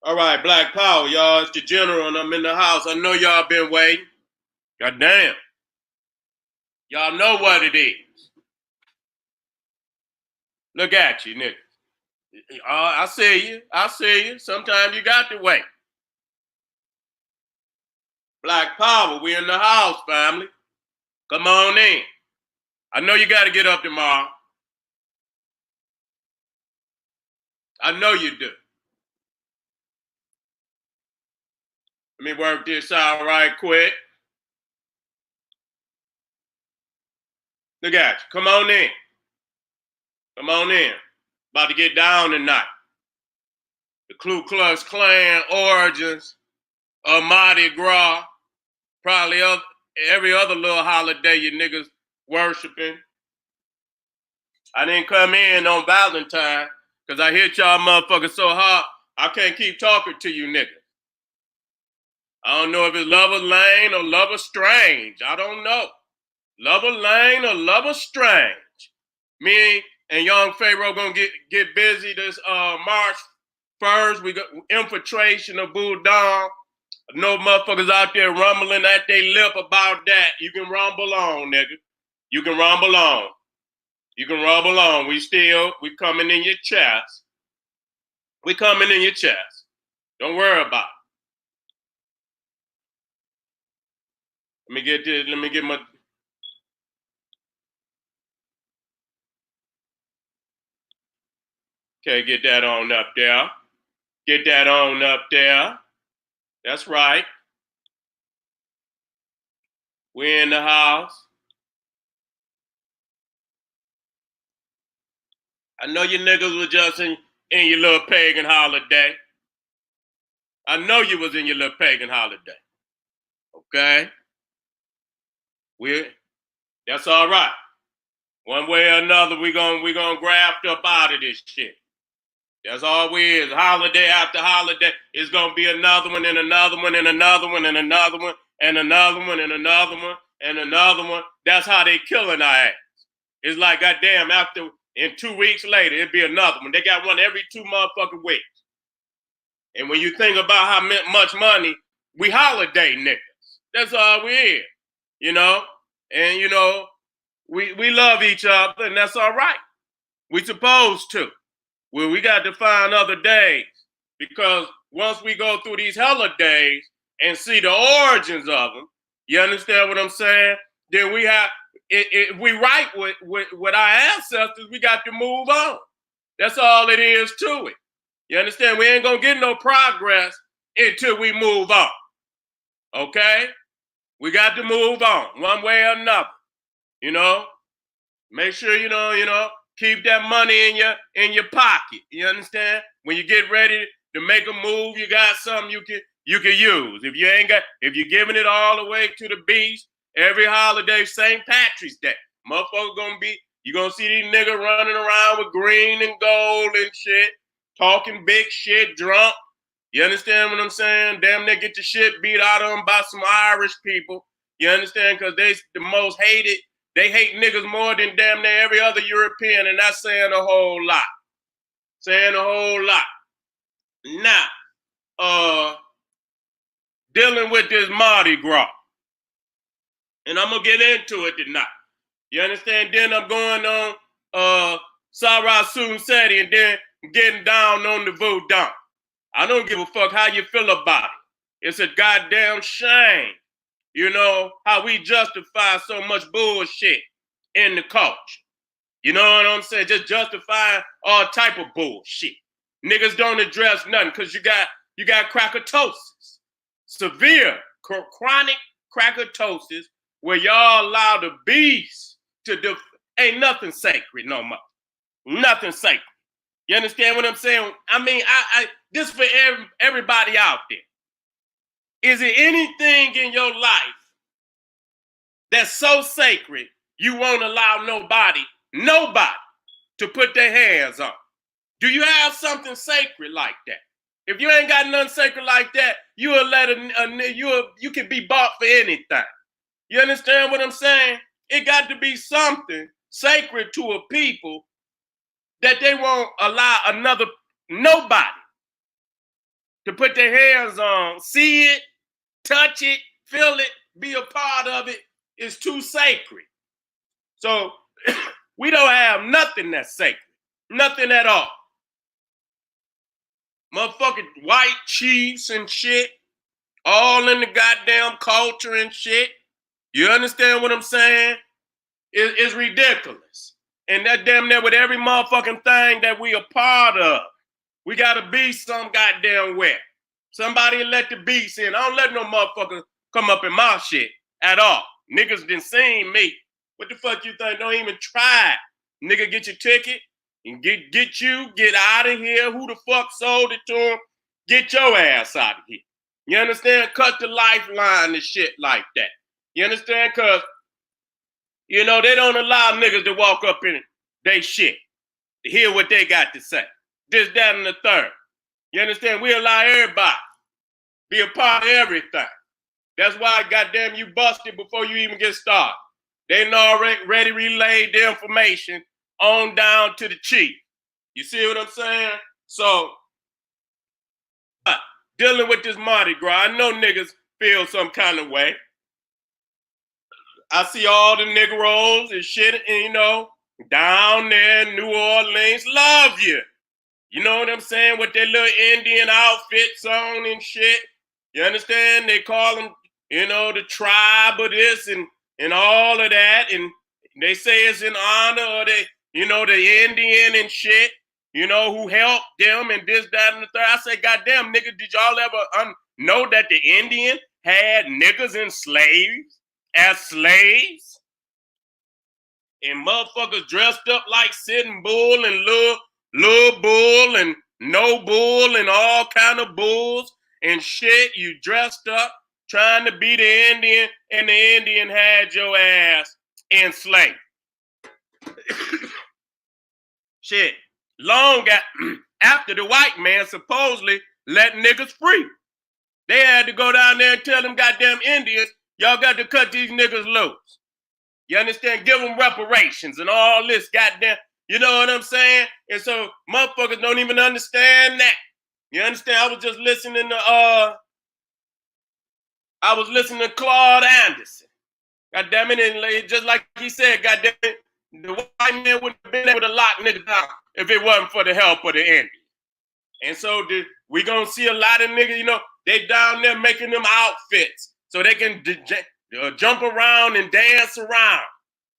All right, Black Power, y'all. It's the general, and I'm in the house. I know y'all been waiting. God damn. Y'all know what it is. Look at you, nigga. I see you. I see you. Sometimes you got to wait. Black Power, we in the house, family. Come on in. I know you got to get up tomorrow. I know you do. Let me work this out right quick. Look at you. Come on in. Come on in. About to get down tonight. The Klux Klan origins of Mardi Gras. Probably every other little holiday you niggas worshiping. I didn't come in on Valentine because I hit y'all motherfuckers so hard, I can't keep talking to you niggas. I don't know if it's Lover Lane or Lover Strange. I don't know. Lover Lane or Lover Strange. Me and Young Pharaoh gonna get busy this March 1st. We got infiltration of Boudon. No motherfuckers out there rumbling at their lip about that. You can rumble on, nigga. You can rumble on. You can rumble on. We coming in your chest. We coming in your chest. Don't worry about it. Let me get this. Let me get my. Okay, get that on up there. Get that on up there. That's right. We in the house. I know you niggas was just in your little pagan holiday. I know you was in your little pagan holiday. Okay? That's all right. One way or another, we gonna graft up out of this shit. That's all we is. Holiday after holiday, it's gonna be another one and another one and another one and another one and another one and another one and another one. That's how they killing our ass. It's like goddamn, after in 2 weeks later, it'd be another one. They got one every 2 motherfucking weeks. And when you think about how much money we holiday niggas, that's all we is, you know. And you know, we love each other, and that's all right. We supposed to. Well, we got to find other days because once we go through these holidays and see the origins of them, you understand what I'm saying? Then we have, if we right with our ancestors, we got to move on. That's all it is to it. You understand? We ain't gonna get no progress until we move on. Okay? We got to move on one way or another. You know, make sure keep that money in your pocket. You understand? When you get ready to make a move, you got something you can use. If you're giving it all the way to the beach, every holiday, St. Patrick's Day, motherfucker you gonna see these niggas running around with green and gold and shit, talking big shit, drunk. You understand what I'm saying? Damn, they get the shit beat out of them by some Irish people. You understand? Because they the most hated. They hate niggas more than damn near every other European, and that's saying a whole lot. Saying a whole lot. Now, dealing with this Mardi Gras. And I'm gonna get into it tonight. You understand? Then I'm going on Seti and then getting down on the voodoo. I don't give a fuck how you feel about it. It's a goddamn shame, you know, how we justify so much bullshit in the culture. You know what I'm saying? Just justifying all type of bullshit. Niggas don't address nothing because you got crackatosis. Severe chronic crackatosis where y'all allow the beast to ain't nothing sacred no more. Nothing sacred. You understand what I'm saying? I mean, I this for everybody out there. Is there anything in your life that's so sacred you won't allow nobody to put their hands on? Do you have something sacred like that? If you ain't got nothing sacred like that, you'll let you can be bought for anything. You understand what I'm saying? It got to be something sacred to a people that they won't allow nobody to put their hands on, see it, touch it, feel it, be a part of it, is too sacred. So we don't have nothing that's sacred. Nothing at all. Motherfucking white chiefs and shit, all in the goddamn culture and shit. You understand what I'm saying? It's ridiculous. And that damn near with every motherfucking thing that we a part of, we gotta be some goddamn where. Somebody let the beast in. I don't let no motherfucker come up in my shit at all. Niggas done seen me. What the fuck you think? Don't even try it. Nigga, get your ticket and get out of here. Who the fuck sold it to him? Get your ass out of here. You understand? Cut the lifeline and shit like that. You understand? Because, you know, they don't allow niggas to walk up in they shit to hear what they got to say. This, that, and the third. You understand? We allow everybody be a part of everything. That's why, goddamn, you busted before you even get started. They already relayed the information on down to the chief. You see what I'm saying? So, dealing with this Mardi Gras, I know niggas feel some kind of way. I see all the Negroes and shit, and, you know, down there in New Orleans, love you. You know what I'm saying? With their little Indian outfits on and shit. You understand? They call them, you know, the tribe of this and all of that. And they say it's in honor of the, you know, the Indian and shit, you know, who helped them and this, that, and the third. I say, goddamn, nigga, did y'all ever know that the Indian had niggas and slaves as slaves? And motherfuckers dressed up like Sitting Bull and Lil Bull and No Bull and all kind of bulls and shit. You dressed up trying to be the Indian, and the Indian had your ass enslaved. Shit. Long after the white man supposedly let niggas free. They had to go down there and tell them goddamn Indians, y'all got to cut these niggas loose. You understand? Give them reparations and all this goddamn, you know what I'm saying? And so motherfuckers don't even understand that. You understand? I was just listening to Claude Anderson. God damn it, and just like he said, God damn it, the white man wouldn't have been able to lock niggas down if it wasn't for the help of the Indians. And so we gonna see a lot of niggas, you know, they down there making them outfits so they can jump around and dance around.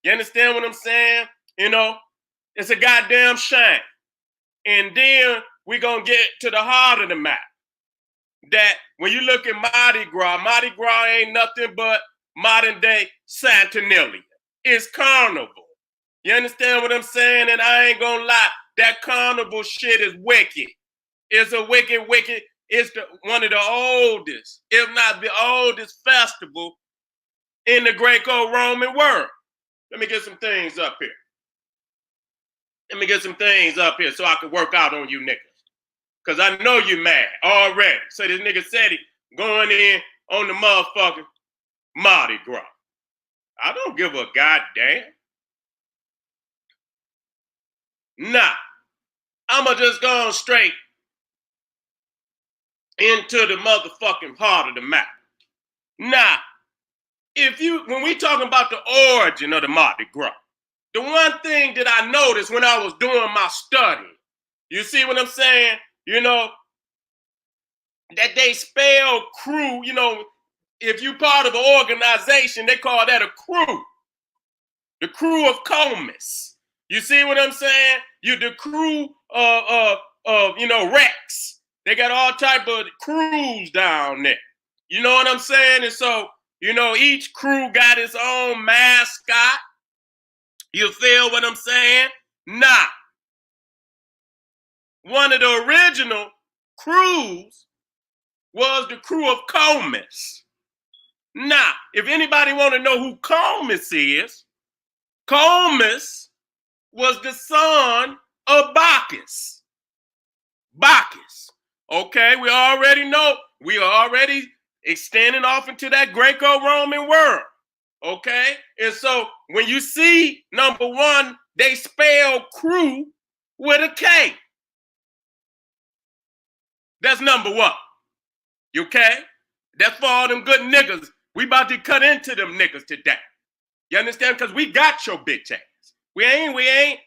You understand what I'm saying? You know, it's a goddamn shame. And then we gonna get to the heart of the matter. That when you look at Mardi Gras ain't nothing but modern day Saturnalia. It's carnival. You understand what I'm saying? And I ain't gonna lie, that carnival shit is wicked. It's a wicked, it's one of the oldest, if not the oldest festival in the Greco-Roman world. Let me get some things up here. So I can work out on you niggas. Because I know you mad already. So this nigga Seti going in on the motherfucking Mardi Gras. I don't give a goddamn. Nah. I'ma just go straight into the motherfucking heart of the matter. Nah. When we talking about the origin of the Mardi Gras, the one thing that I noticed when I was doing my study, you see what I'm saying? You know, that they spell crew, you know, if you part of an organization, they call that a crew. The crew of Comus. You see what I'm saying? You the crew of you know, Rex. They got all type of crews down there. You know what I'm saying? And so, you know, each crew got its own mascot. You feel what I'm saying? Nah. One of the original crews was the crew of Comus. Now, if anybody want to know who Comus is, Comus was the son of Bacchus. Bacchus. Okay, we already know. We are already extending off into that Greco-Roman world. Okay? And so when you see, number one, they spell crew with a K. That's number one. Okay? That's for all them good niggas. We about to cut into them niggas today. You understand? Because we got your bitch ass. We ain't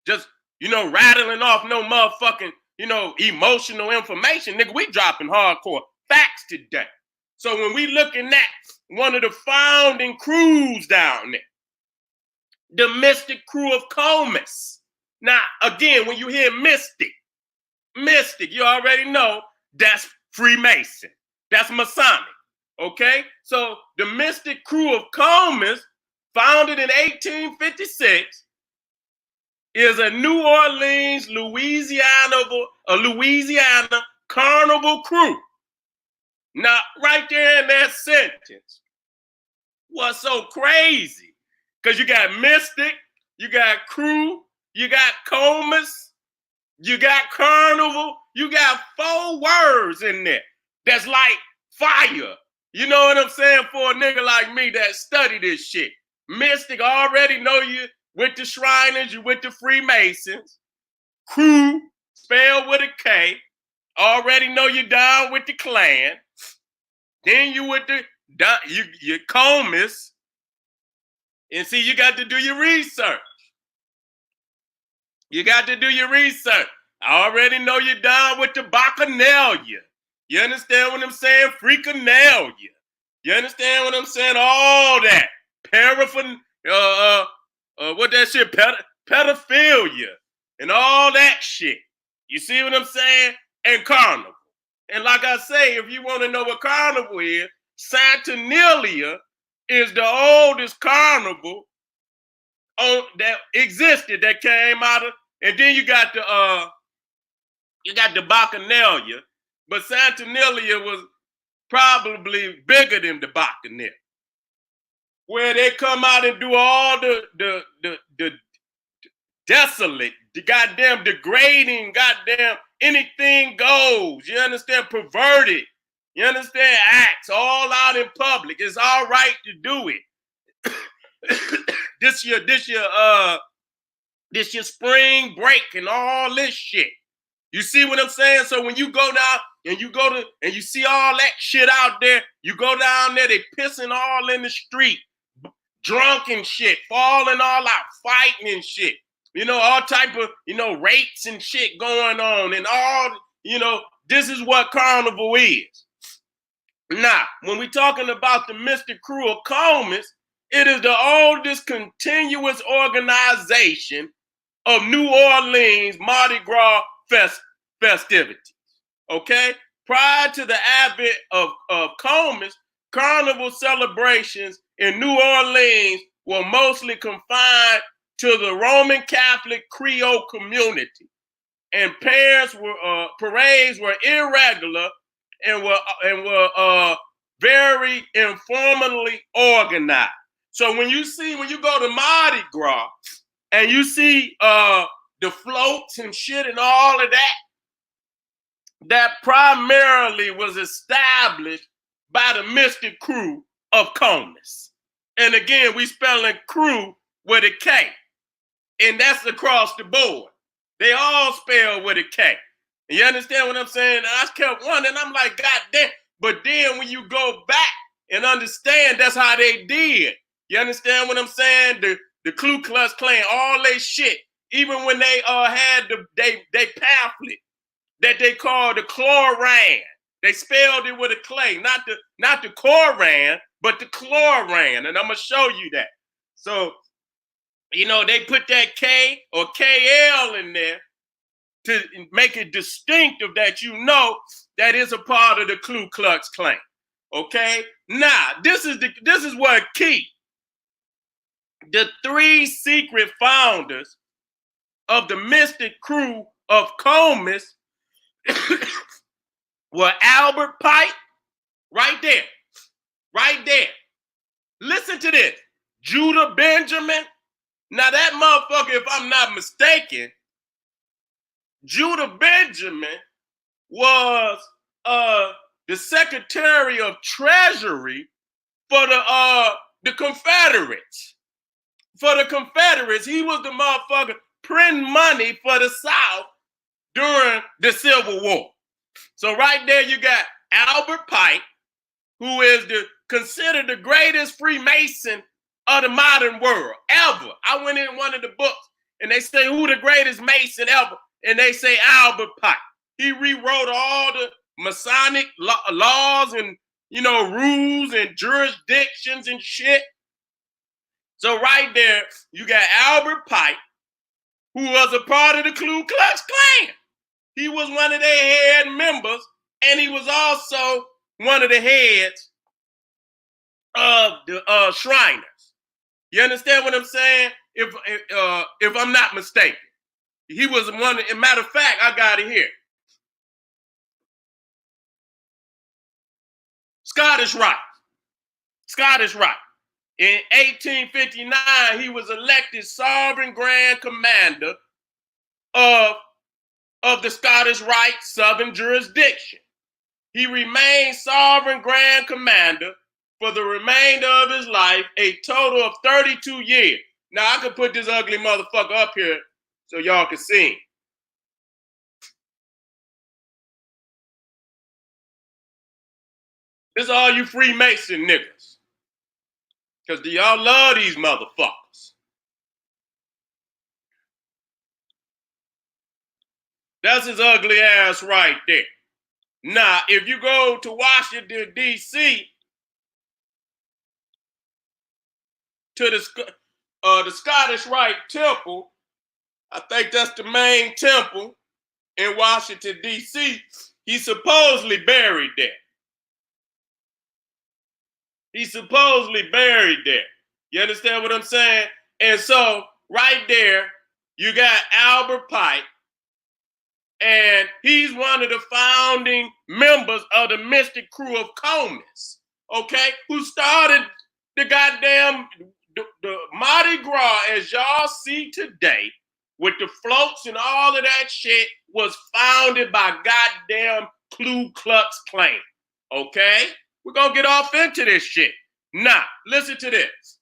just, rattling off no motherfucking, emotional information. Nigga, we dropping hardcore facts today. So when we looking at one of the founding crews down there, the Mystic Crew of Comus. Now, again, when you hear Mystic, you already know that's Freemason. That's Masonic. Okay? So the Mystic Crew of Comus, founded in 1856, is a New Orleans, Louisiana carnival crew. Now, right there in that sentence, what's so crazy? Because you got Mystic, you got crew, you got Comus, you got carnival, you got 4 words in there that's like fire. You know what I'm saying? For a nigga like me that study this shit. Mystic, already know you with the Shriners, you with the Freemasons. Crew, spelled with a K, already know you down with the Klan. Then you with you Comus. And see, you got to do your research. You got to do your research. I already know you're down with the Bacchanalia. You understand what I'm saying? Freakanelia. You understand what I'm saying? All that. What that shit? Pedophilia. And all that shit. You see what I'm saying? And carnival. And like I say, if you want to know what carnival is, Saturnalia is the oldest carnival that existed, that came out of, and then you got the Bacchanalia, but Saturnalia was probably bigger than the Bacchanalia, where they come out and do all the desolate, the goddamn degrading, goddamn anything goes. You understand? Perverted. You understand? Acts all out in public. It's all right to do it. This your spring break and all this shit. You see what I'm saying? So when you go down and you see all that shit out there, you go down there, they pissing all in the street, drunk and shit, falling all out, fighting and shit. All type of, rapes and shit going on and all, this is what carnival is. Now, when we're talking about the Mystic Crew of Comus, it is the oldest continuous organization of New Orleans Mardi Gras festivities. Okay? Prior to the advent of Comus, carnival celebrations in New Orleans were mostly confined to the Roman Catholic Creole community, and parades were irregular and were very informally organized. So when you go to Mardi Gras and you see the floats and shit and all of that primarily was established by the Mystic Crew of Comus. And again, we spelling crew with a K. And that's across the board. They all spell with a K. You understand what I'm saying? I kept wondering, I'm like, God damn. But then when you go back and understand that's how they did. You understand what I'm saying? The Klux Klan, all they shit. Even when they had they pamphlet that they called the Chloran. They spelled it with a clay, not the Koran, but the Chloran. And I'm gonna show you that. So, they put that K or KL in there to make it distinctive that that is a part of the Ku Klux Klan. Okay? Now, this is what key. The 3 secret founders of the Mystic Crew of Comus were Albert Pike, right there. Listen to this. Judah Benjamin. Now that motherfucker, if I'm not mistaken, Judah Benjamin was the Secretary of Treasury for the Confederates. For the Confederates, he was the motherfucker printing money for the South during the Civil War. So right there you got Albert Pike, who is considered the greatest Freemason of the modern world ever. I went in one of the books and they say, who the greatest Mason ever? And they say Albert Pike. He rewrote all the Masonic laws and, rules and jurisdictions and shit. So right there, you got Albert Pike, who was a part of the Ku Klux Klan. He was one of their head members, and he was also one of the heads of the Shriners. You understand what I'm saying? If I'm not mistaken, he was one. As a matter of fact, I got it here. Scottish Rite. In 1859, he was elected sovereign grand commander of the Scottish Rite Southern jurisdiction. He remained sovereign grand commander for the remainder of his life, a total of 32 years. Now, I could put this ugly motherfucker up here so y'all can see him. This is all you Freemason niggas. Because y'all love these motherfuckers. That's his ugly ass right there. Now, if you go to Washington, D.C., to the Scottish Rite Temple, I think that's the main temple in Washington, D.C., he's supposedly buried there. He's supposedly buried there. You understand what I'm saying? And so, right there, you got Albert Pike, and he's one of the founding members of the Mystic Crew of Comus, okay, who started the goddamn the Mardi Gras, as y'all see today, with the floats and all of that shit, was founded by goddamn Ku Klux Klan, okay? We're gonna get off into this shit. Now, listen to this.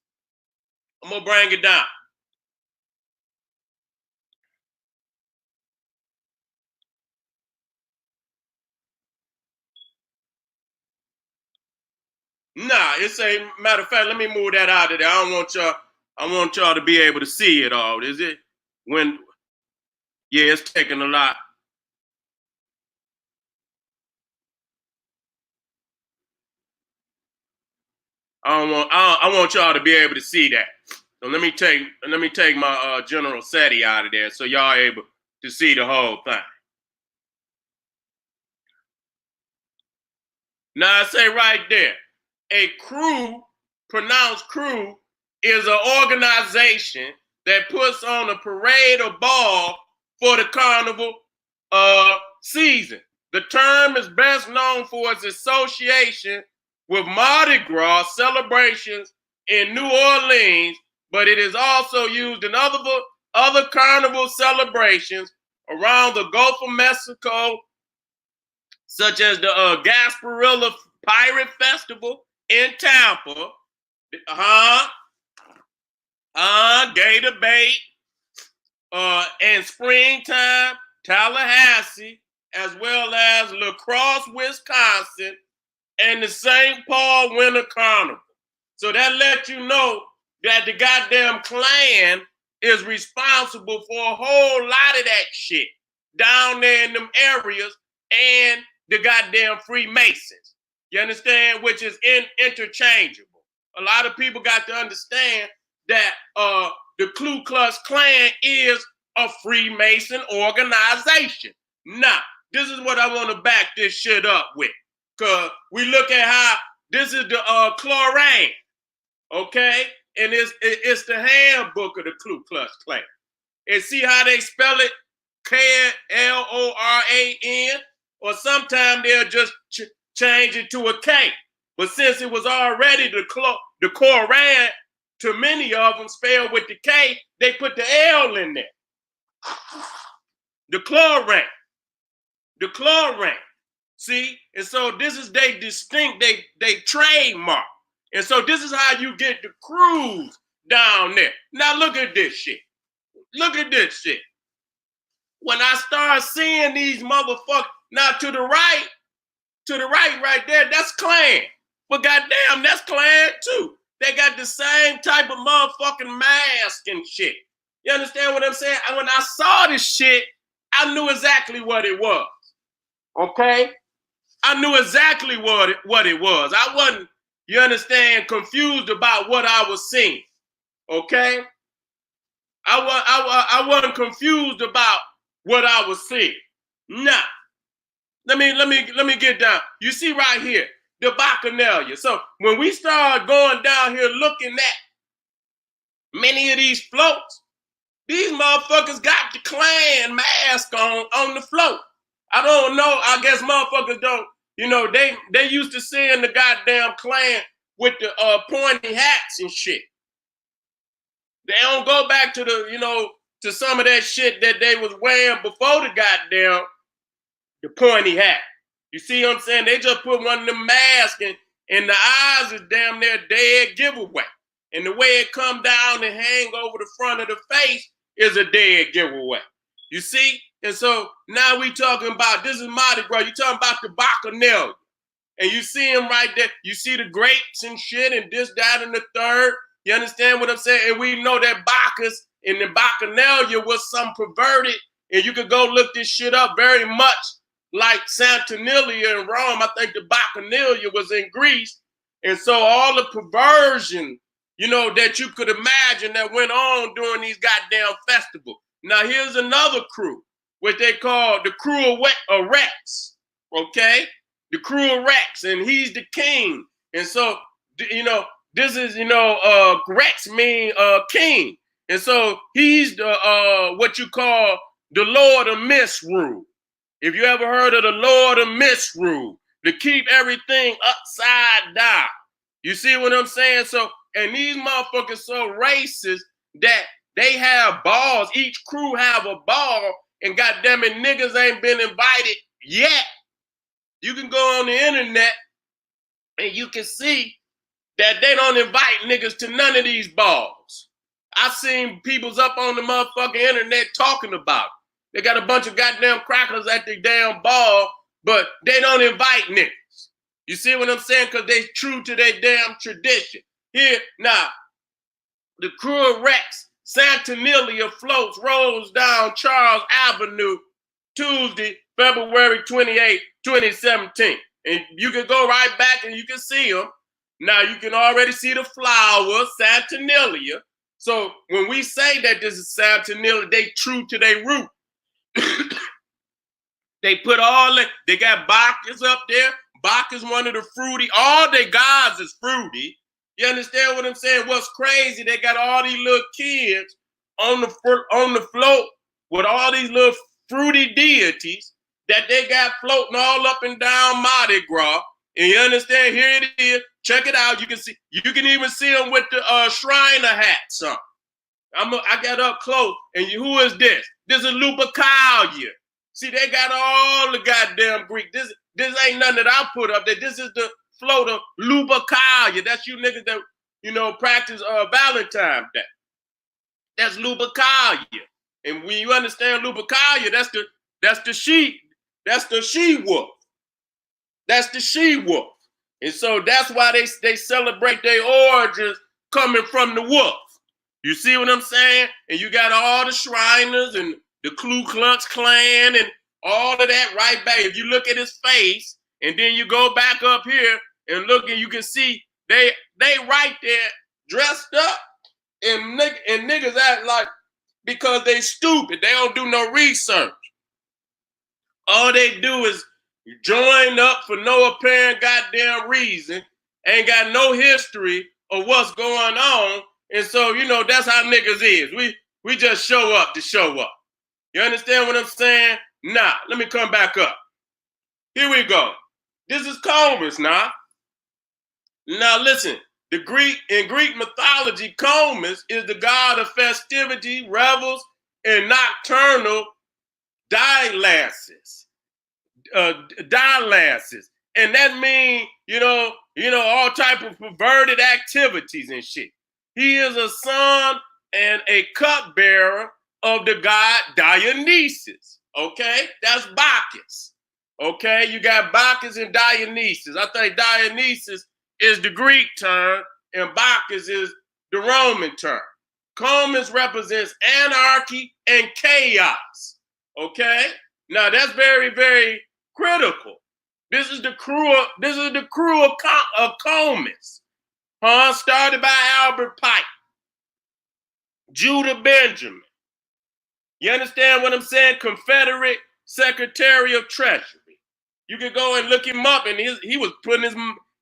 I'm gonna bring it down. Nah, it's a matter of fact, let me move that out of there. I want y'all to be able to see it all. Is it? Yeah, it's taking a lot. I want y'all to be able to see that. So let me take my General Seti out of there so y'all able to see the whole thing. Now I say right there, a crew, pronounced crew, is an organization that puts on a parade or ball for the carnival season. The term is best known for its association with Mardi Gras celebrations in New Orleans, but it is also used in other carnival celebrations around the Gulf of Mexico, such as the Gasparilla Pirate Festival in Tampa, Gator Bay, and springtime, Tallahassee, as well as La Crosse, Wisconsin, and the St. Paul Winter Carnival. So that lets you know that the goddamn Klan is responsible for a whole lot of that shit down there in them areas, and the goddamn Freemasons. You understand? Which is interchangeable. A lot of people got to understand that the Ku Klux Klan is a Freemason organization. Now, this is what I want to back this shit up with. Because we look at how this is the Chlorine, okay? And it's the handbook of the Ku Klux Klan. And see how they spell it? Kloran, or sometimes they'll just change it to a K. But since it was already the Koran, to many of them spelled with the K, they put the L in there. The Chlorine. See? And so this is they distinct, they trademark. And so this is how you get the crews down there. Now look at this shit. When I start seeing these motherfuckers, now to the right, to the right there, that's Klan. But goddamn, that's Klan too. They got the same type of motherfucking mask and shit. You understand what I'm saying? And when I saw this shit, I knew exactly what it was. Okay? I knew exactly what it was. I wasn't, you understand, confused about what I was seeing. Okay? I wasn't confused about what I was seeing. Nah. Let me get down. You see right here, the Bacchanalia. So when we start going down here looking at many of these floats, these motherfuckers got the Klan mask on the float. I don't know. I guess motherfuckers don't. You know, they used to seeing the goddamn Klan with the pointy hats and shit. They don't go back to the, you know, to some of that shit that they was wearing before the goddamn the pointy hat. You see what I'm saying? They just put one of them masks and the eyes is damn near dead giveaway. And the way it come down and hang over the front of the face is a dead giveaway. You see? And so now we talking about, this is Mardi Gras, you talking about the Bacchanalia. And you see him right there. You see the grapes and shit and this, that, and the third. You understand what I'm saying? And we know that Bacchus and the Bacchanalia was some perverted, and you could go look this shit up, very much like Saturnalia in Rome. I think the Bacchanalia was in Greece. And so all the perversion, you know, that you could imagine that went on during these goddamn festivals. Now here's another crew, what they call the crew of Rex, okay? The crew of Rex, and he's the king. And so, you know, this is, you know, Rex mean king. And so he's the what you call the Lord of Misrule. If you ever heard of the Lord of Misrule, to keep everything upside down. You see what I'm saying? So, and these motherfuckers so racist that they have balls. Each crew have a ball, and goddamn it, niggas ain't been invited yet. You can go on the internet and you can see that they don't invite niggas to none of these balls. I seen people's up on the motherfucking internet talking about it. They got a bunch of goddamn crackers at their damn ball, but they don't invite niggas. You see what I'm saying? Because they true to their damn tradition. Here, now, the crew of Rex, Saturnalia floats rolls down Charles Avenue, Tuesday, February 28, 2017. And you can go right back and you can see them. Now you can already see the flowers, Saturnalia. So when we say that this is Saturnalia, they true to their root. They put all that, they got Bacchus up there. Bacchus one of the fruity, all their gods is fruity. You understand what I'm saying? What's crazy, they got all these little kids on the float with all these little fruity deities that they got floating all up and down Mardi Gras. And you understand, here it is. Check it out. You can see, you can even see them with the Shriner hats on. I got up close, and who is this? This is Lupercalia. See, they got all the goddamn Greek. This ain't nothing that I put up there. This is the float of Lupercalia. That's you niggas that, you know, practice Valentine's Day. That's Lupercalia. And when you understand Lupercalia, that's the she wolf. That's the she wolf. And so that's why they celebrate their origins coming from the wolf. You see what I'm saying? And you got all the Shriners and the Klux Klan and all of that right back. If you look at his face and then you go back up here and look, and you can see they right there dressed up, and niggas act like, because they stupid. They don't do no research. All they do is join up for no apparent goddamn reason, ain't got no history of what's going on. And so, you know, that's how niggas is. We just show up to show up. You understand what I'm saying? Nah, let me come back up. Here we go. This is Comus now. Now listen, in Greek mythology, Comus is the god of festivity, revels, and nocturnal dilasis. And that means, you know, all type of perverted activities and shit. He is a son and a cupbearer of the god Dionysus. Okay, that's Bacchus. Okay, you got Bacchus and Dionysus. I think Dionysus is the Greek term and Bacchus is the Roman term. Comus represents anarchy and chaos. Okay, now that's very, very critical. This is the crew of Comus, started by Albert Pike, Judah Benjamin. You understand what I'm saying? Confederate Secretary of Treasury. You could go and look him up, and he was putting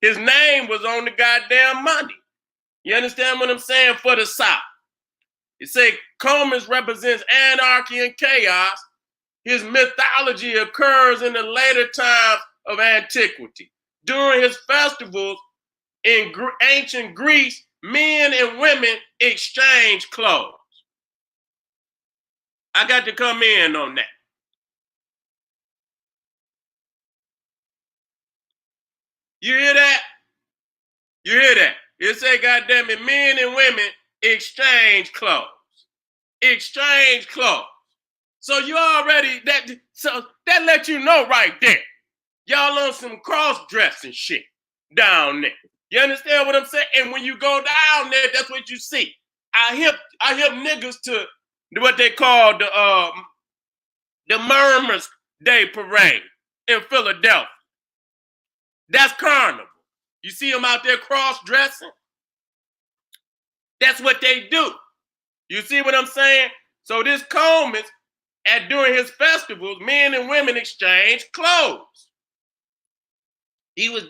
his name was on the goddamn money. You understand what I'm saying? For the South. It say Comus represents anarchy and chaos. His mythology occurs in the later times of antiquity. During his festivals in ancient Greece, men and women exchanged clothes. I got to come in on that. You hear that? You hear that? It say, goddamn it, men and women exchange clothes. Exchange clothes. So you already, that let you know right there. Y'all on some cross-dressing shit down there. You understand what I'm saying? And when you go down there, that's what you see. I hip niggas to what they call the Murmurs Day Parade in Philadelphia. That's carnival. You see them out there cross-dressing? That's what they do. You see what I'm saying? So this Comus, during his festivals, men and women exchange clothes. He was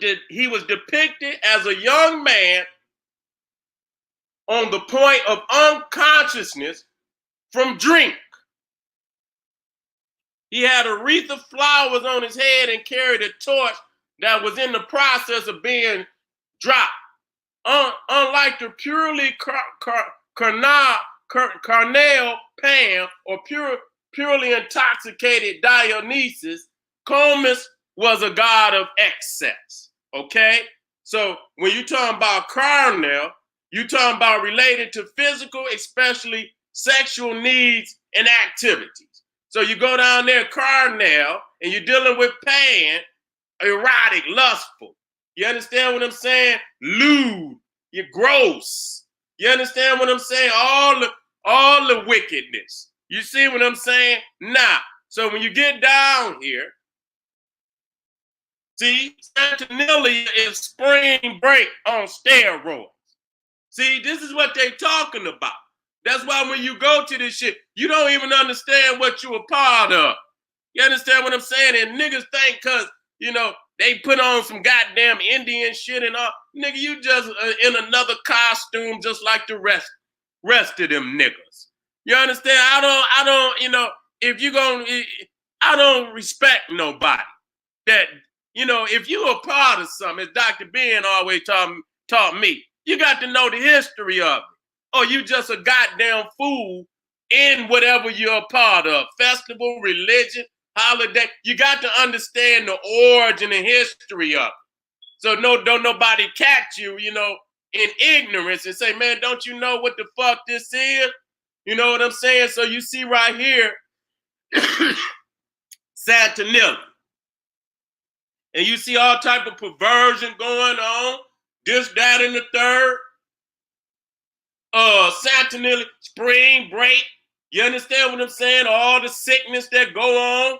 depicted as a young man on the point of unconsciousness from drink. He had a wreath of flowers on his head and carried a torch that was in the process of being dropped. Unlike the purely carnal Pan or purely intoxicated Dionysus, Comus was a god of excess. Okay? So when you're talking about carnal, you're talking about related to physical, especially sexual needs and activities. So you go down there carnal and you're dealing with Pan, erotic, lustful. You understand what I'm saying? Lewd, you're gross. You understand what I'm saying? All the wickedness. You see what I'm saying? Now, so when you get down here, see, Saturnalia is spring break on steroids. See, this is what they talking about. That's why when you go to this shit, you don't even understand what you a part of. You understand what I'm saying? And niggas think because, they put on some goddamn Indian shit and all. Nigga, you just in another costume just like the rest of them niggas. You understand? I don't, if you I don't respect nobody that, if you a part of something, as Dr. Ben always taught me, you got to know the history of it. Or you just a goddamn fool in whatever you're a part of. Festival, religion, holiday. You got to understand the origin and history of it. So don't nobody catch you, in ignorance and say, man, don't you know what the fuck this is? You know what I'm saying? So you see right here, Saturnalia. And you see all type of perversion going on, this, that, and the third. Saturnalia, spring break. You understand what I'm saying? All the sickness that go on.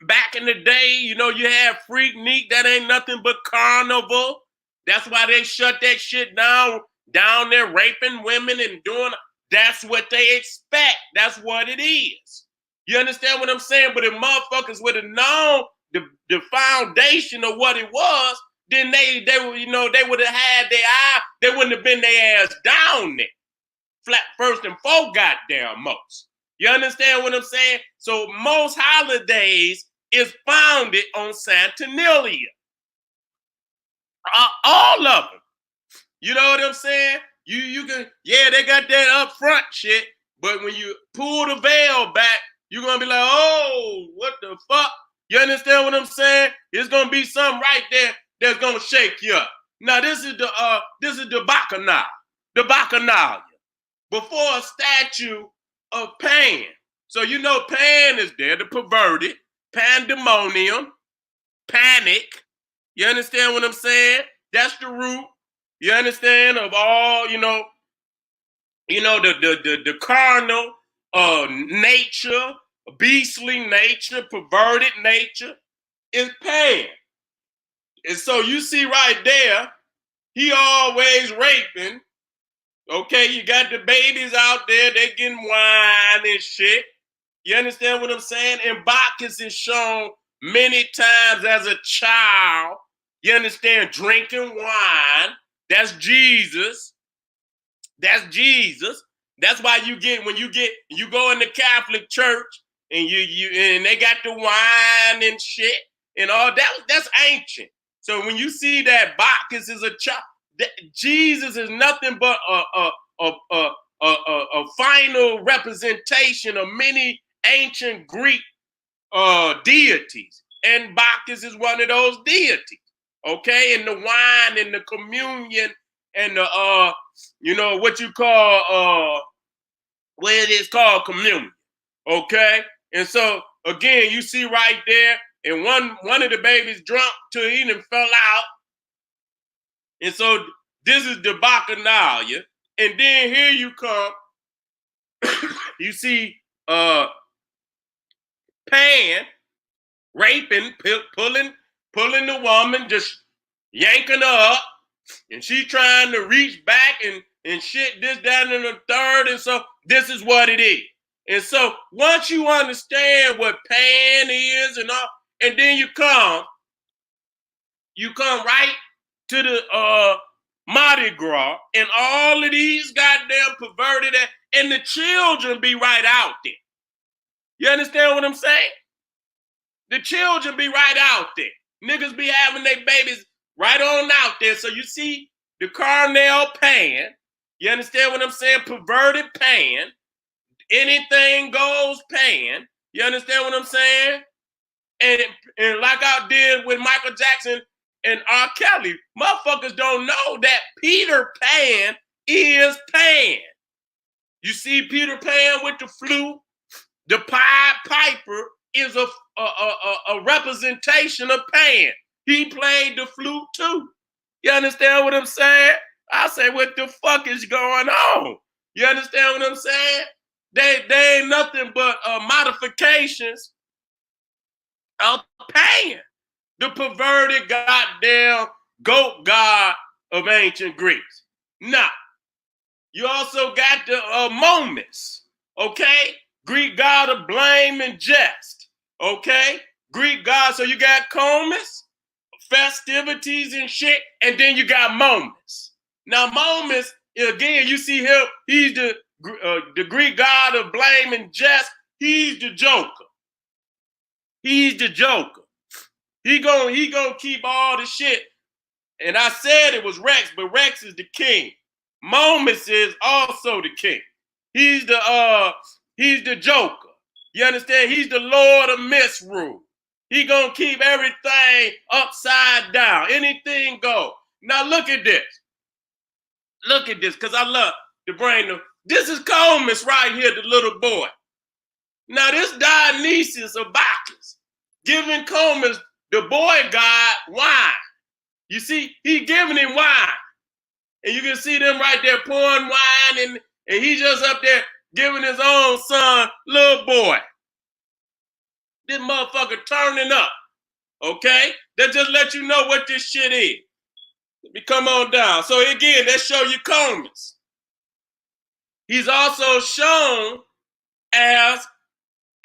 Back in the day, you had freak neat. That ain't nothing but carnival. That's why they shut that shit down there, raping women and doing. That's what they expect. That's what it is. You understand what I'm saying? But if motherfuckers would have known the foundation of what it was, then they would have had their eye. They wouldn't have been their ass down there. Flat first and foremost, goddamn most. You understand what I'm saying? So most holidays is founded on Saturnalia. All of them. You know what I'm saying? You can, they got that up front shit, but when you pull the veil back, you're gonna be like, oh, what the fuck? You understand what I'm saying? It's gonna be something right there that's gonna shake you up. Now this is the Bacchanal, the Bacchanalia, before a statue of Pan. So Pan is there, the perverted, pandemonium. panic. You understand what I'm saying? That's the root. You understand of all, the carnal nature, beastly nature, perverted nature is Pan. And so you see right there, he always raping. Okay, you got the babies out there, they getting wine and shit. You understand what I'm saying? And Bacchus is shown many times as a child. You understand? Drinking wine. That's Jesus. That's Jesus. That's why you go in the Catholic Church and and they got the wine and shit and all that's ancient. So when you see that Bacchus is a child, Jesus is nothing but a final representation of many ancient Greek deities, and Bacchus is one of those deities. Okay, and the wine and the communion and the what you call what it is called communion. Okay, and so again, you see right there, and one of the babies drunk till he done fell out, and so this is the Bacchanalia, and then here you come, you see Pan raping, pulling the woman, just yanking her up, and she trying to reach back and shit, this, that, and the third, and so this is what it is. And so once you understand what Pan is and all, and then you come right to the Mardi Gras, and all of these goddamn perverted, and the children be right out there. You understand what I'm saying? The children be right out there. Niggas be having their babies right on out there. So you see the carnal Pan. You understand what I'm saying? Perverted Pan. Anything goes Pan. You understand what I'm saying? And like I did with Michael Jackson and R. Kelly, motherfuckers don't know that Peter Pan is Pan. You see Peter Pan with the flute, the Pied Piper is a representation of Pan. He played the flute too. You understand what I'm saying? I say, what the fuck is going on? You understand what I'm saying? They ain't nothing but modifications of Pan, the perverted goddamn goat god of ancient Greece. Now, you also got the Momus, okay? Greek god of blame and jest, okay? Greek god, so you got Comus, festivities and shit, and then you got Momus. Now, Momus, again, you see him, he's the Greek god of blame and jest. He's the Joker. He's the Joker. He gonna keep all the shit. And I said it was Rex, but Rex is the king. Momus is also the king. He's the Joker. You understand? He's the Lord of Misrule. He gonna keep everything upside down. Anything go. Now look at this. Look at this, because I love the brain. This is Comus right here, the little boy. Now this Dionysius of Bacchus giving Comus, the boy god, wine. You see, he giving him wine. And you can see them right there pouring wine, and he just up there giving his own son, little boy. This motherfucker turning up, okay? That just let you know what this shit is. Let me come on down. So again, that show you Comus. He's also shown as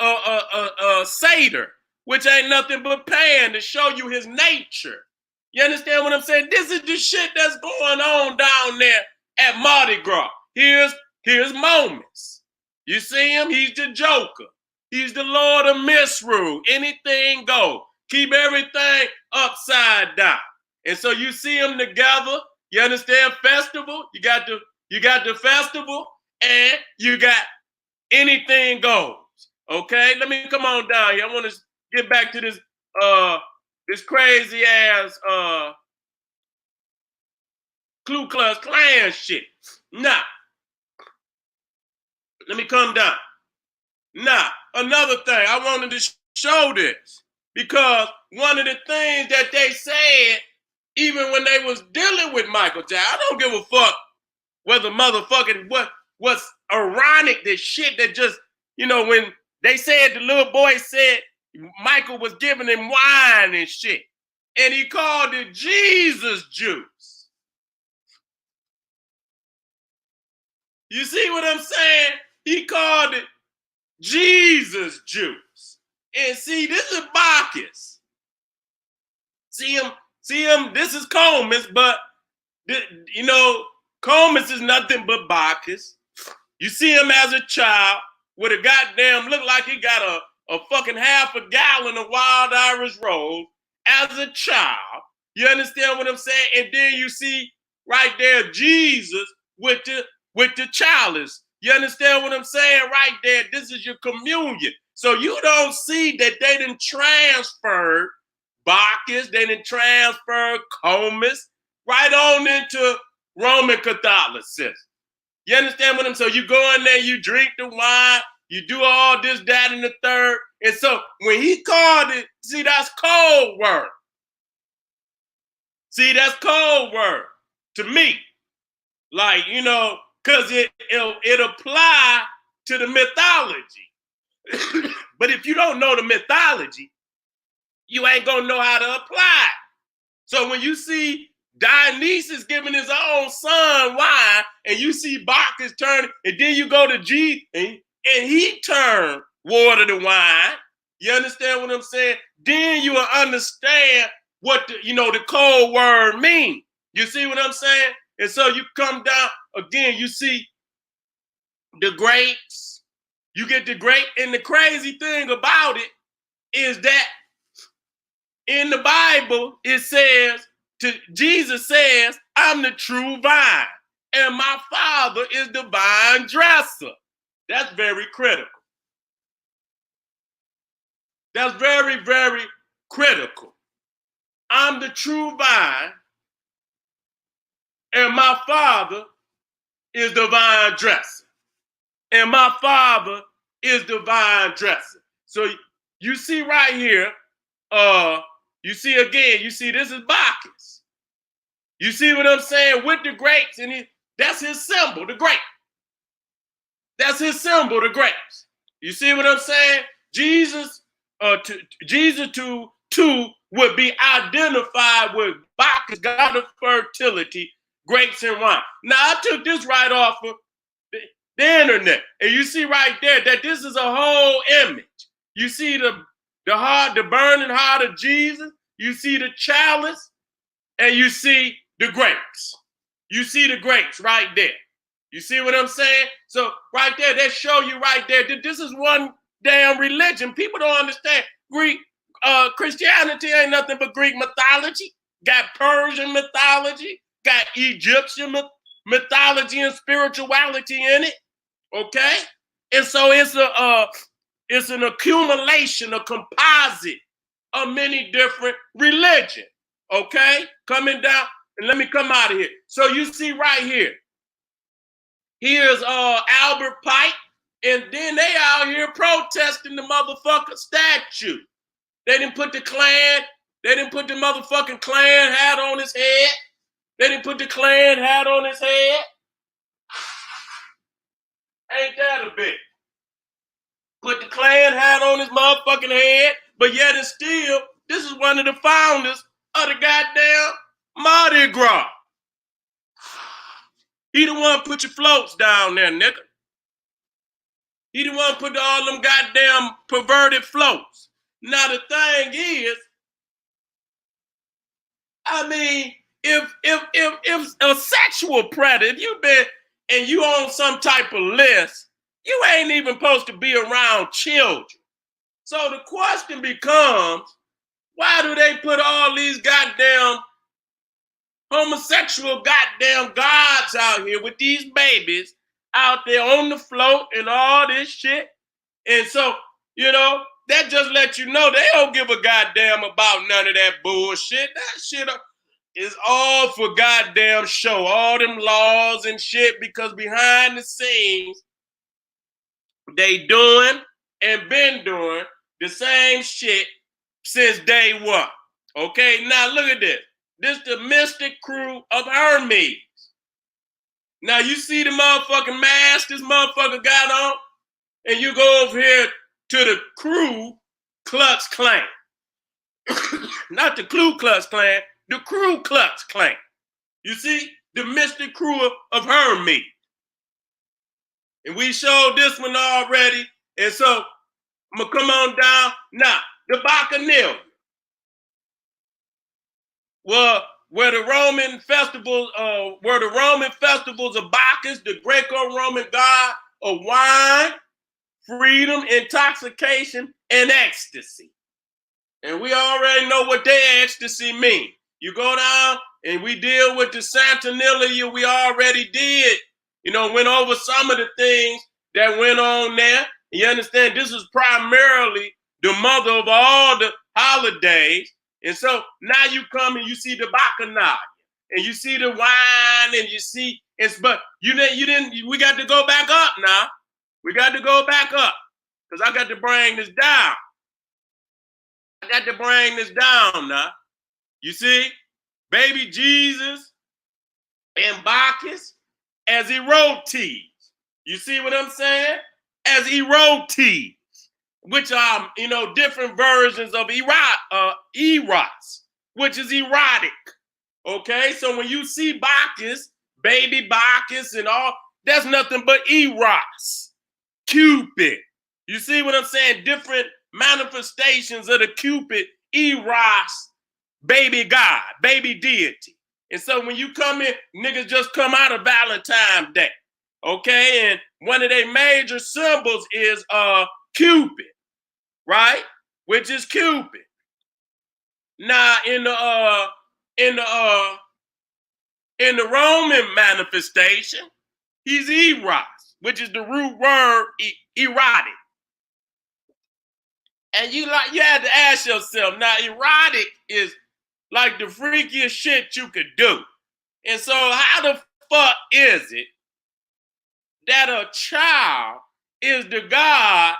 a satyr, which ain't nothing but Pan, to show you his nature. You understand what I'm saying? This is the shit that's going on down there at Mardi Gras. Here's Momus. You see him? He's the Joker. He's the Lord of Misrule. Anything go. Keep everything upside down. And so you see them together. You understand? Festival. You got the festival, and you got anything goes. Okay? Let me come on down here. I want to get back to this crazy ass Klux Klan shit. Now, let me come down. Now, another thing, I wanted to show this, because one of the things that they said, even when they was dealing with Michael Jackson, I don't give a fuck whether motherfucking what's ironic, the shit that just, when they said the little boy said Michael was giving him wine and shit, and he called it Jesus juice. You see what I'm saying? He called it Jesus juice. And see, this is Bacchus. See him, this is Comus, but Comus is nothing but Bacchus. You see him as a child with a goddamn, look like he got a fucking half a gallon of wild Irish rose as a child. You understand what I'm saying? And then you see right there Jesus with the chalice. You understand what I'm saying? Right there, this is your communion. So you don't see that they didn't transfer Bacchus, they didn't transfer Comus right on into Roman Catholicism. You understand what I'm saying? So you go in there, you drink the wine, you do all this, that, and the third. And so when he called it, see, that's code word. See, that's code word to me. Like, because it apply to the mythology. But if you don't know the mythology, you ain't going to know how to apply it. So when you see Dionysus giving his own son wine, and you see Bacchus turn, and then you go to Jesus, and he turned water to wine. You understand what I'm saying? Then you will understand what the code word means. You see what I'm saying? And so you come down again, you see the grapes. You get the grape, and the crazy thing about it is that in the Bible it says, Jesus says, I'm the true vine, and my Father is the vine dresser. That's very critical. That's very, very critical. I'm the true vine, and my Father is the vine dresser. And my Father is the vine dresser. So you see right here, you see this is Bacchus. You see what I'm saying? With the grapes, and that's his symbol, the grape. That's his symbol, the grapes. You see what I'm saying? Jesus would be identified with Bacchus, god of fertility, grapes and wine. Now, I took this right off of the internet, and you see right there that this is a whole image. You see the burning heart of Jesus. You see the chalice, and you see the grapes. You see the grapes right there. You see what I'm saying? So right there, they show you right there that this is one damn religion. People don't understand. Christianity ain't nothing but Greek mythology. Got Persian mythology. Got Egyptian mythology and spirituality in it. Okay? And so it's an accumulation, a composite of many different religions. Okay? Coming down, and let me come out of here. So you see right here. Here's Albert Pike, and then they out here protesting the motherfucking statue. They didn't put the Klan, they didn't put the motherfucking Klan hat on his head. They didn't put the Klan hat on his head. Ain't that a bit? Put the Klan hat on his motherfucking head, but yet and still, this is one of the founders of the goddamn Mardi Gras. He the one put your floats down there, nigga. He the one put all them goddamn perverted floats. Now the thing is, I mean, if a sexual predator, if you been and you on some type of list, you ain't even supposed to be around children. So the question becomes, why do they put all these goddamn homosexual goddamn gods out here with these babies out there on the float and all this shit? And so, that just lets you know they don't give a goddamn about none of that bullshit. That shit is all for goddamn show. All them laws and shit, because behind the scenes, they doing and been doing the same shit since day one. Okay, now look at this. This the mystic crew of Hermes. Now you see the motherfucking mask this motherfucker got on, and you go over here to the crew Klux Klan. Not the Ku Klux Klan, the crew Klux Klan. You see, the mystic crew of Hermes. And we showed this one already. And so I'm gonna come on down. Now, the Bacchanal. Well, where the Roman festivals of Bacchus, the Greco-Roman god of wine, freedom, intoxication, and ecstasy. And we already know what their ecstasy means. You go down and we deal with the Saturnalia we already did. Went over some of the things that went on there. You understand, this is primarily the mother of all the holidays. And so now you come and you see the Bacchanal, and you see the wine, and you see but you didn't. We got to go back up now. We got to go back up because I got to bring this down. I got to bring this down now. You see, baby Jesus and Bacchus as erotes. You see what I'm saying? As erotes, which are, different versions of eros, which is erotic. Okay, so when you see Bacchus, baby Bacchus and all, that's nothing but eros, Cupid. You see what I'm saying? Different manifestations of the Cupid, eros, baby God, baby deity. And so when you come in, niggas just come out of Valentine's Day. Okay, and one of their major symbols is Cupid, right? Which is Cupid. Now in the Roman manifestation, he's eros, which is the root word erotic. And you had to ask yourself, now erotic is like the freakiest shit you could do. And so how the fuck is it that a child is the god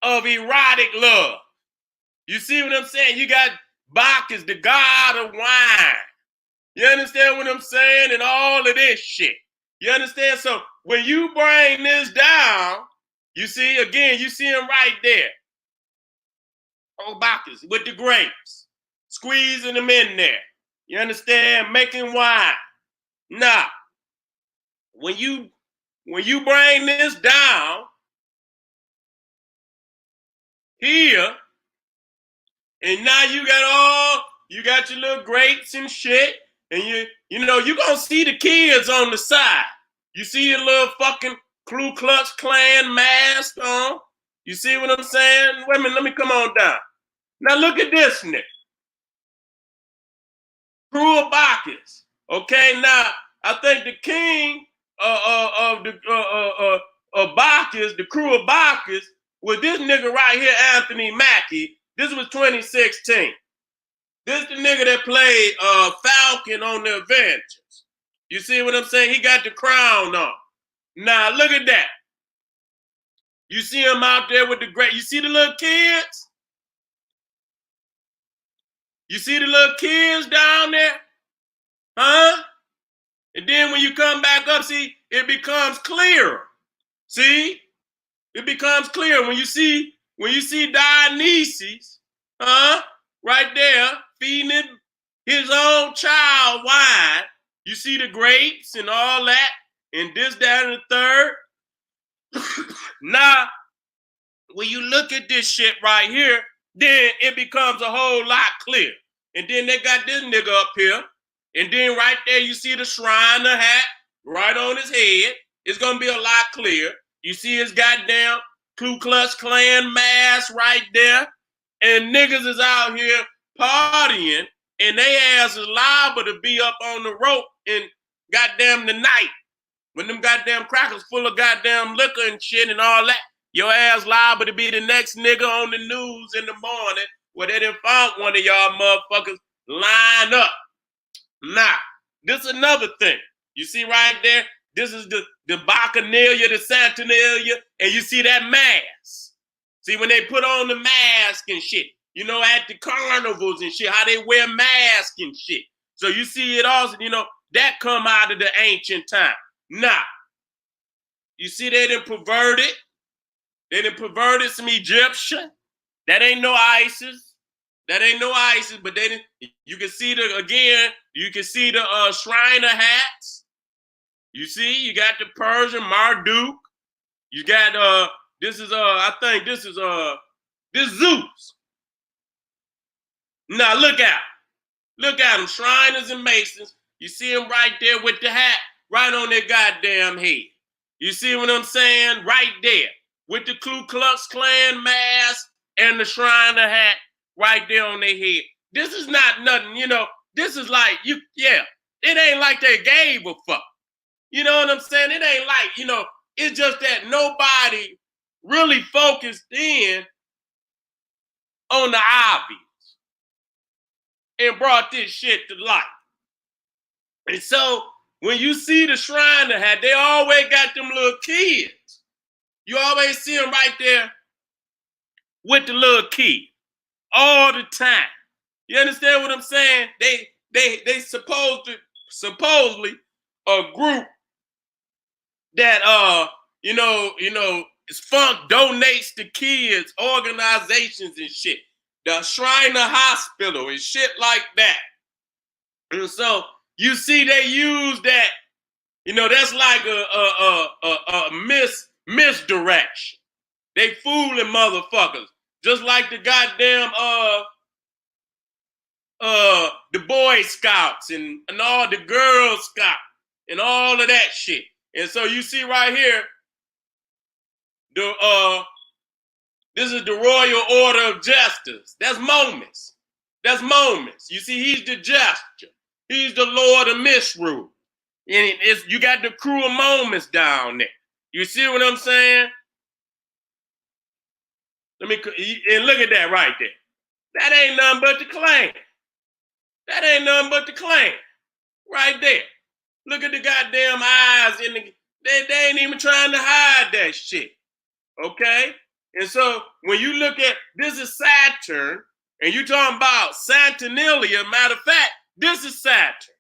of erotic love? You see what I'm saying? You got Bacchus, the god of wine. You understand what I'm saying? And all of this shit. You understand? So when you bring this down, you see, again, you see him right there. Oh, Bacchus with the grapes, squeezing them in there. You understand? Making wine. Now, when you bring this down here, and now you got your little grapes and shit, and you're gonna see the kids on the side. You see your little fucking Ku Klux Klan mask on. You see what I'm saying? Wait a minute, let me come on down. Now look at this nigga. Crew of Bacchus. Okay, now I think the king of Bacchus, the crew of Bacchus, was this nigga right here, Anthony Mackie. This was 2016. This is the nigga that played Falcon on the Avengers. You see what I'm saying? He got the crown on. Now look at that. You see him out there with the great. You see the little kids? You see the little kids down there? Huh? And then when you come back up, see, it becomes clearer. See? It becomes clear when you see Dionysus, right there, feeding his own child wine. You see the grapes and all that, and this, that, and the third. Now, when you look at this shit right here, then it becomes a whole lot clear. And then they got this nigga up here, and then right there you see the Shriner hat right on his head. It's gonna be a lot clearer. You see his goddamn Ku Klux Klan mask right there, and niggas is out here partying, and they ass is liable to be up on the rope in goddamn the night when them goddamn crackers full of goddamn liquor and shit and all that. Your ass liable to be the next nigga on the news in the morning where they done found one of y'all motherfuckers lined up. Now, this is another thing. You see right there? This is the Bacchanalia, the Saturnalia, and you see that mask. See, when they put on the mask and shit, at the carnivals and shit, how they wear masks and shit. So you see it also, that come out of the ancient time. Now, you see they done perverted. They done perverted some Egyptian. That ain't no ISIS. That ain't no ISIS, but they didn't. You can see you can see the Shriner hats. You see, you got the Persian Marduk. You got this is I think this is this Zeus. Now look out. Look at them, Shriners and Masons. You see them right there with the hat right on their goddamn head. You see what I'm saying? Right there with the Ku Klux Klan mask and the Shriner hat right there on their head. This is not nothing, this is like, it ain't like they gave a fuck. You know what I'm saying? It ain't like, it's just that nobody really focused in on the obvious and brought this shit to light. And so when you see the Shriner hat, they always got them little kids. You always see them right there with the little kid all the time. You understand what I'm saying? They supposedly a group that is funk donates to kids, organizations and shit. The Shriner Hospital and shit like that. And so you see they use that, that's like a misdirection. They fooling motherfuckers. Just like the goddamn the Boy Scouts and all the Girl Scouts and all of that shit. And so you see right here, this is the Royal Order of Justice. That's Moments. That's Moments. You see, he's the Jester. He's the Lord of Misrule. And you got the crew of Moments down there. You see what I'm saying? And look at that right there. That ain't nothing but the Klan. That ain't nothing but the Klan. Right there. Look at the goddamn eyes. They ain't even trying to hide that shit. Okay? And so when you look at, this is Saturn, and you talking about Saturnalia, matter of fact, this is Saturn.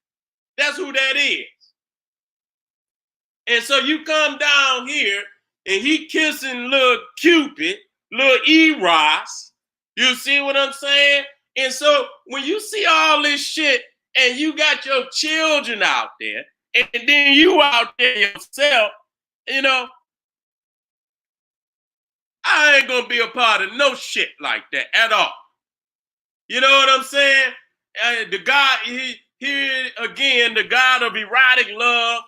That's who that is. And so you come down here, and he kissing little Cupid, little Eros. You see what I'm saying? And so when you see all this shit, and you got your children out there, and then you out there yourself, I ain't gonna be a part of no shit like that at all. You know what I'm saying? The God, here again, the God of erotic love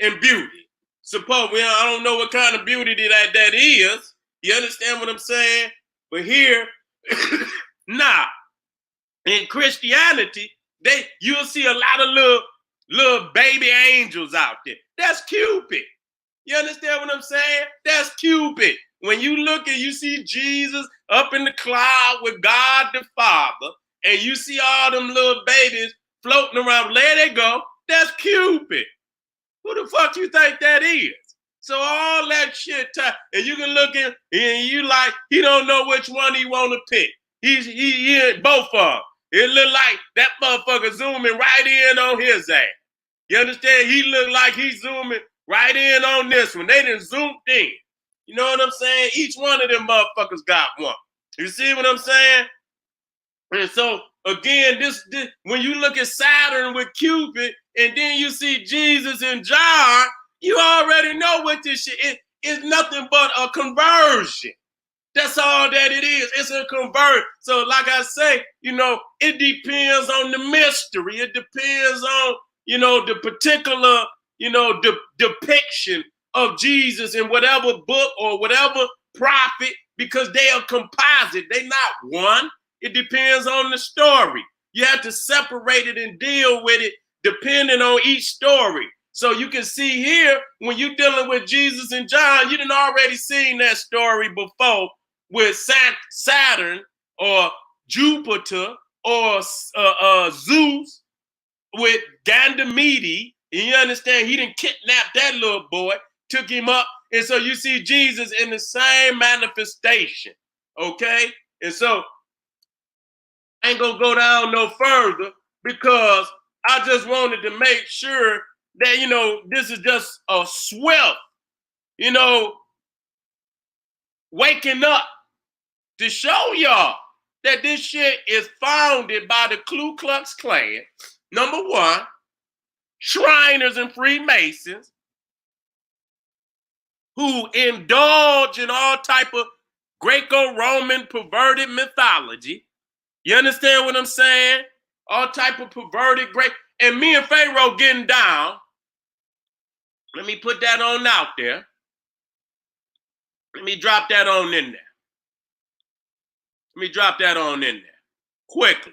and beauty. I don't know what kind of beauty that is. You understand what I'm saying? But here, nah. In Christianity, you'll see a lot of little baby angels out there. That's Cupid. You understand what I'm saying? That's Cupid. When you look and you see Jesus up in the cloud with God the Father, and you see all them little babies floating around, there they go. That's Cupid. Who the fuck you think that is? So all that shit, and you can look at, and you like, he don't know which one he want to pick. He both of them. It look like that motherfucker zooming right in on his ass. You understand? He look like he's zooming right in on this one. They done zoomed in. You know what I'm saying? Each one of them motherfuckers got one. You see what I'm saying? And so, again, this when you look at Saturn with Cupid, and then you see Jesus and John, you already know what this shit is. Nothing but a conversion. That's all that it is. It's a convert. So like I say, it depends on the mystery. It depends on, the particular, depiction of Jesus in whatever book or whatever prophet, because they are composite. They not one. It depends on the story. You have to separate it and deal with it depending on each story. So you can see here, when you're dealing with Jesus and John, you done already seen that story before with Saturn or Jupiter or Zeus with Ganymede. And you understand, he didn't kidnap that little boy, took him up. And so you see Jesus in the same manifestation, okay? And so I ain't gonna go down no further because I just wanted to make sure that, you know, this is just a swift, you know, waking up to show y'all that this shit is founded by the Ku Klux Klan, number one, Shriners and Freemasons, who indulge in all type of Greco-Roman perverted mythology. You understand what I'm saying? All type of perverted great. And me and Pharaoh getting down. Let me put that on out there. Let me drop that on in there. Let me drop that on in there quickly.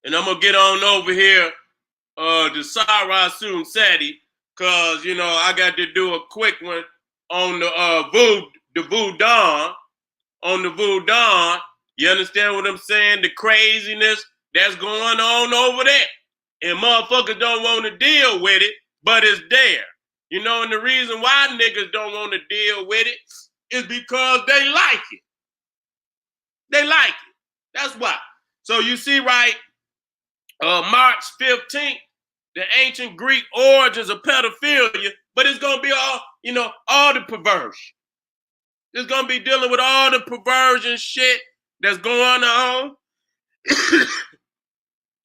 And I'm going to get on over here to Seti, because, you know, I got to do a quick one on the Voodoo, on the Voodoo. You understand what I'm saying? The craziness that's going on over there. And motherfuckers don't want to deal with it, but it's there. You know, and the reason why niggas don't want to deal with it is because they like it. They like it. That's why. So you see, right, March 15th, the ancient Greek origins of pedophilia, but it's going to be all, you know, all the perversion. It's going to be dealing with all the perversion shit that's going on.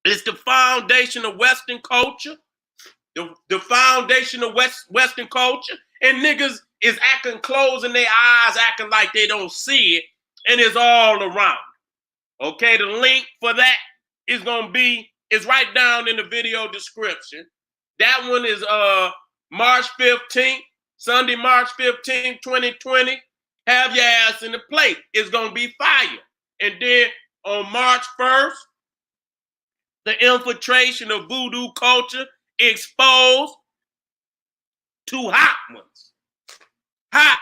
It's the foundation of Western culture. The foundation of Western culture. And niggas is acting, closing their eyes, acting like they don't see it. And it's all around. Okay, the link for that is going to be, it's right down in the video description. That one is March 15th, Sunday, March 15th, 2020. Have your ass in the plate. It's going to be fire. And then on March 1st, the infiltration of voodoo culture exposed. Two hot ones. Hot.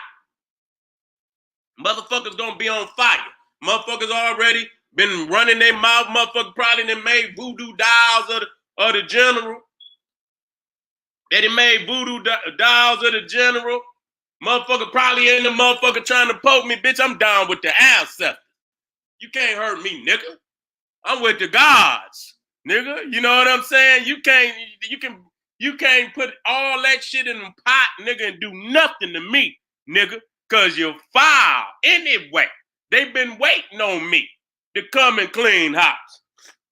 Motherfuckers gonna be on fire. Motherfuckers already been running their mouth. Motherfuckers probably done made voodoo dolls of the general. They done made voodoo dolls of the general. Motherfucker probably in the motherfucker trying to poke me. Bitch, I'm down with the ancestors. You can't hurt me, nigga. I'm with the gods, nigga. You know what I'm saying? You can't put all that shit in the pot, nigga, and do nothing to me, nigga, because you're foul. Anyway, they've been waiting on me to come and clean house.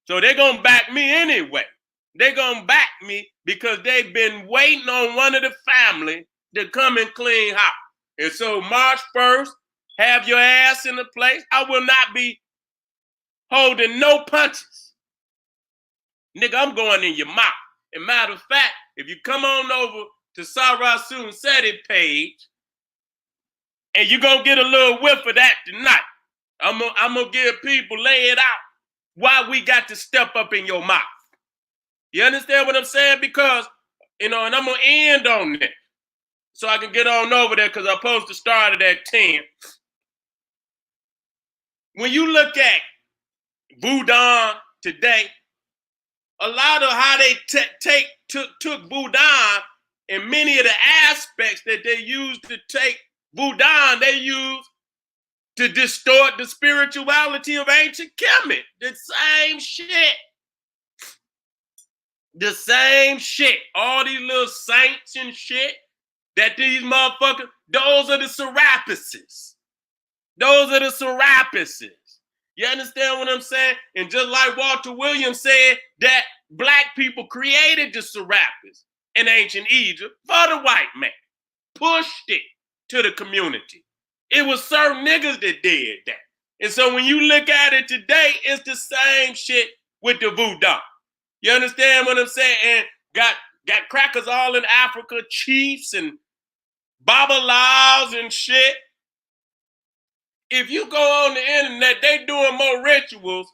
So they're going to back me anyway. They're going to back me because they've been waiting on one of the family to come and clean house. And so March 1st, have your ass in the place. I will not be holding no punches. Nigga, I'm going in your mouth. And matter of fact, if you come on over to Seti page, and you're going to get a little whiff of that tonight, I'm going to give people, lay it out, why we got to step up in your mouth. You understand what I'm saying? Because, you know, and I'm going to end on that so I can get on over there because I'm supposed to start it at 10. When you look at Voodoo today, a lot of how they took Voodoo and many of the aspects that they used to take Voodoo, they used to distort the spirituality of ancient Kemet. The same shit. The same shit. All these little saints and shit that these motherfuckers, those are the Serapises. Those are the Serapises. You understand what I'm saying? And just like Walter Williams said that black people created the Serapis in ancient Egypt for the white man. Pushed it to the community. It was certain niggas that did that. And so when you look at it today, it's the same shit with the voodoo. You understand what I'm saying? And got crackers all in Africa, chiefs and babalaos and shit. If you go on the internet, they doing more rituals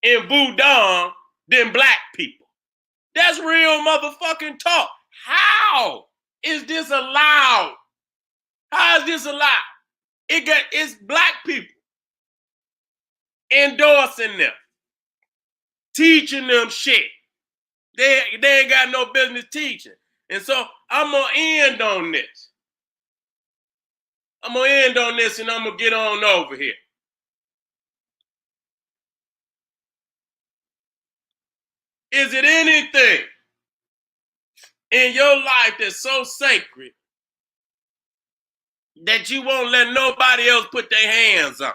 in voodoo than black people. That's real motherfucking talk. How is this allowed? How is this allowed? It's black people endorsing them, teaching them shit. They ain't got no business teaching. And so I'm going to end on this. I'm going to end on this and I'm going to get on over here. Is it anything in your life that's so sacred that you won't let nobody else put their hands on?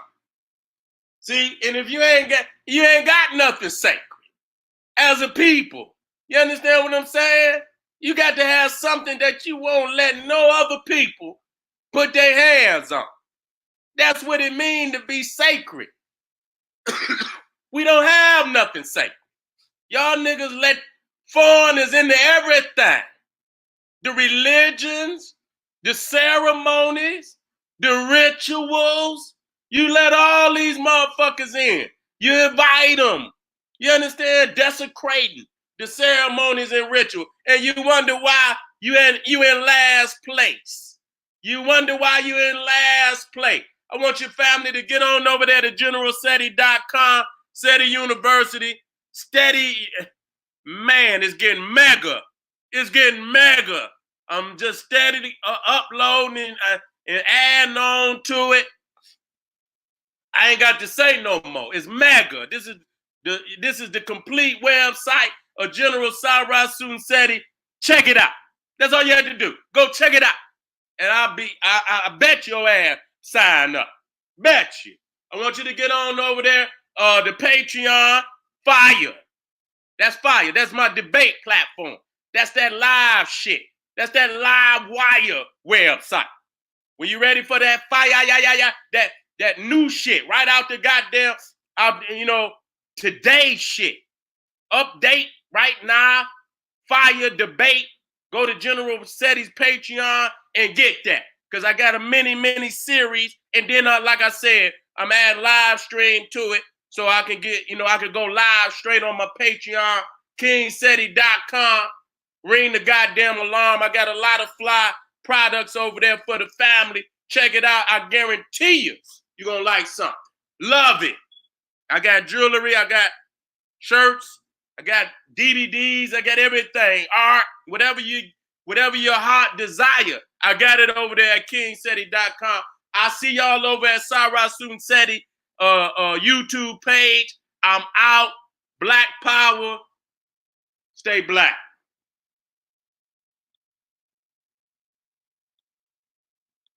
See, and if you ain't got nothing sacred as a people. You understand what I'm saying? You got to have something that you won't let no other people put their hands on. That's what it means to be sacred. We don't have nothing sacred. Y'all niggas let foreigners into everything. The religions, the ceremonies, the rituals. You let all these motherfuckers in. You invite them. You understand? Desecrating the ceremonies and ritual. And you wonder why you in last place. You wonder why you in last place. I want your family to get on over there to generalseti.com, Seti University. Steady, man, it's getting mega. It's getting mega. I'm just steadily uploading and adding on to it. I ain't got to say no more. It's mega. This is the complete website of General Cyrus Seti. Check it out. That's all you had to do. Go check it out. And I bet your ass sign up. Bet you. I want you to get on over there. The Patreon, fire. That's fire. That's my debate platform. That's that live shit. That's that live wire website. When you ready for that fire, that new shit right out the goddamn, today's shit. Update right now. Fire debate. Go to General Seti's Patreon and get that. Because I got a mini series. And then, like I said, I'm adding live stream to it. So I can get, I can go live straight on my Patreon, kingseti.com. Ring the goddamn alarm. I got a lot of fly products over there for the family. Check it out. I guarantee you're going to like something. Love it. I got jewelry. I got shirts. I got DVDs. I got everything. Art, whatever your heart desire. I got it over there at kingseti.com. I see y'all over at Cyrus Seti YouTube page. I'm out. Black power. Stay black.